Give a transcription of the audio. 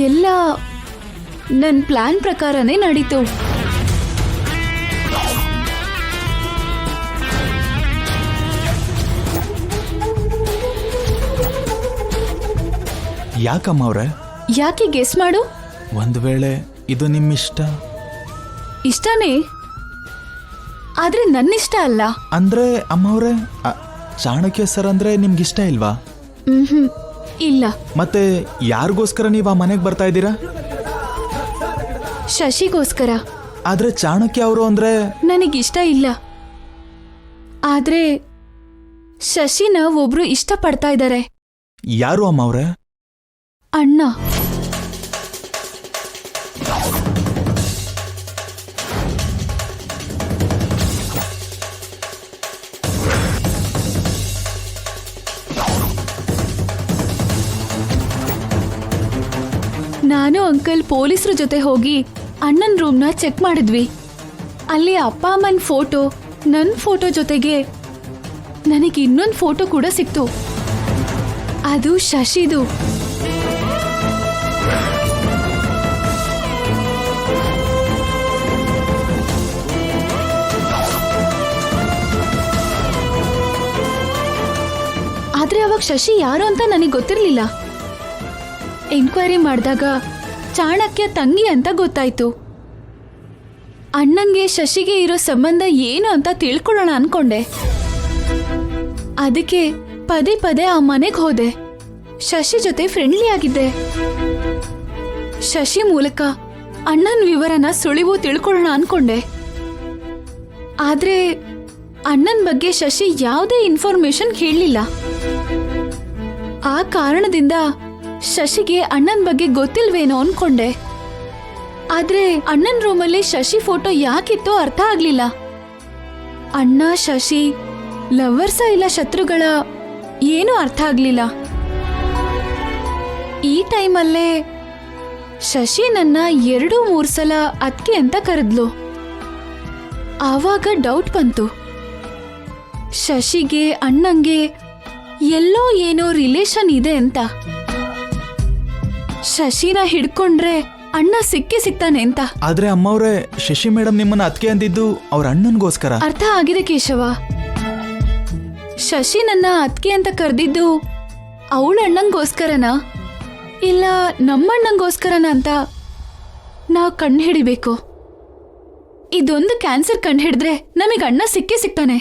ಎಲ್ಲ ನನ್ನ ಪ್ಲಾನ್ ಪ್ರಕಾರನೇ ನಡೀತು. ಯಾಕಮ್ಮ ಅವ್ರೆ? ಯಾಕೆ ಗೆಸ್ ಮಾಡು. ಒಂದು ವೇಳೆ ಇದು ನಿಮ್ಮಿಷ್ಟ? ಇಷ್ಟನೇ, ಆದ್ರೆ ನನ್ನಿಷ್ಟ ಅಲ್ಲ. ಅಂದ್ರೆ ಅಮ್ಮ ಅವ್ರೆ, ಚಾಣಕ್ಯ ಸರ್ ಅಂದ್ರೆ ನಿಮ್ಗಿಷ್ಟ ಇಲ್ವಾ? ಇಲ್ಲ. ಮತ್ತೆ ಯಾರಿಗೋಸ್ಕರ ನೀವು ಆ ಮನೆಗೆ ಬರ್ತಾ ಇದ್ದೀರಾ? ಶಶಿಗೋಸ್ಕರ. ಆದ್ರೆ ಚಾಣಕ್ಯ ಅವರು ಅಂದ್ರೆ ನನಗಿಷ್ಟ ಇಲ್ಲ. ಆದ್ರೆ ಶಶಿನ ಒಬ್ರು ಇಷ್ಟಪಡ್ತಾ ಇದ್ದಾರೆ. ಯಾರು ಅಮ್ಮ ಅವ್ರೆ? ಅಣ್ಣ. ನಾನು ಅಂಕಲ್ ಪೊಲೀಸರ ಜೊತೆ ಹೋಗಿ ಅಣ್ಣನ ರೂಮ್ನ ಚೆಕ್ ಮಾಡಿದ್ವಿ. ಅಲ್ಲಿ ಅಪ್ಪ ಅಮ್ಮನ ಫೋಟೋ, ನನ್ನ ಫೋಟೋ ಜೊತೆಗೆ ನನಗೆ ಇನ್ನೊಂದು ಫೋಟೋ ಕೂಡ ಸಿಕ್ತು. ಅದು ಶಶಿದು. ಆದ್ರೆ ಅವಾಗ ಶಶಿ ಯಾರು ಅಂತ ನನಗೆ ಗೊತ್ತಿರಲಿಲ್ಲ. ಎಂಕ್ವೈರಿ ಮಾಡಿದಾಗ ಚಾಣಕ್ಯ ತಂಗಿ ಅಂತ ಗೊತ್ತಾಯ್ತು. ಅಣ್ಣನ್ಗೆ ಶಶಿಗೆ ಇರೋ ಸಂಬಂಧ ಏನು ಅಂತ ತಿಳ್ಕೊಳ್ಳೋಣ ಅನ್ಕೊಂಡೆ. ಅದಕ್ಕೆ ಪದೇ ಪದೇ ಆ ಮನೆಗೆ ಹೋದೆ. ಶಶಿ ಜೊತೆ ಫ್ರೆಂಡ್ಲಿ ಆಗಿದ್ದೆ. ಶಶಿ ಮೂಲಕ ಅಣ್ಣನ ವಿವರನ ಸುಳಿವು ತಿಳ್ಕೊಳ್ಳೋಣ ಅನ್ಕೊಂಡೆ. ಆದ್ರೆ ಅಣ್ಣನ ಬಗ್ಗೆ ಶಶಿ ಯಾವುದೇ ಇನ್ಫಾರ್ಮೇಶನ್ ಹೇಳಲಿಲ್ಲ. ಆ ಕಾರಣದಿಂದ ಶಶಿಗೆ ಅಣ್ಣನ ಬಗ್ಗೆ ಗೊತ್ತಿಲ್ವೇನೋ ಅನ್ಕೊಂಡೆ. ಆದ್ರೆ ಅಣ್ಣನ ರೂಮಲ್ಲಿ ಶಶಿ ಫೋಟೋ ಯಾಕಿತ್ತೋ ಅರ್ಥ ಆಗ್ಲಿಲ್ಲ. ಅಣ್ಣ ಶಶಿ ಲವರ್ಸ ಇಲ್ಲ ಶತ್ರುಗಳ ಏನೂ ಅರ್ಥ ಆಗ್ಲಿಲ್ಲ. ಈ ಟೈಮಲ್ಲೇ ಶಶಿ ನನ್ನ 2-3 ಸಲ ಅದ್ಕೆ ಅಂತ ಕರೆದ್ಲು. ಆವಾಗ ಡೌಟ್ ಬಂತು. ಶಶಿಗೆ ಅಣ್ಣಂಗೆ ಎಲ್ಲೋ ಏನೋ ರಿಲೇಷನ್ ಇದೆ ಅಂತ. ಶಶಿನ ಹಿಡ್ಕೊಂಡ್ರೆ ಅಣ್ಣ ಸಿಕ್ತಾನೆ ಅಂತ. ಆದ್ರೆ ಅಮ್ಮವ್ರೆ, ಶಶಿ ಮೇಡಮ್ ನಿಮ್ಮನ್ನ ಅದ್ಕೆ ಅಂದಿದ್ದು ಅವ್ರ ಅಣ್ಣನ್ಗೋಸ್ಕರ. ಅರ್ಥ ಆಗಿದೆ ಕೇಶವ. ಶಶಿ ನನ್ನ ಅದ್ಕೆ ಅಂತ ಕರೆದಿದ್ದು ಅವಳ ಅಣ್ಣಂಗೋಸ್ಕರನಾ ಇಲ್ಲ ನಮ್ಮಣ್ಣಂಗೋಸ್ಕರನ ಅಂತ ನಾವು ಕಂಡು ಹಿಡಿಬೇಕು. ಇದೊಂದು ಕ್ಯಾನ್ಸರ್ ಕಂಡು ಹಿಡಿದ್ರೆ ನಮಗೆ ಅಣ್ಣ ಸಿಕ್ತಾನೆ.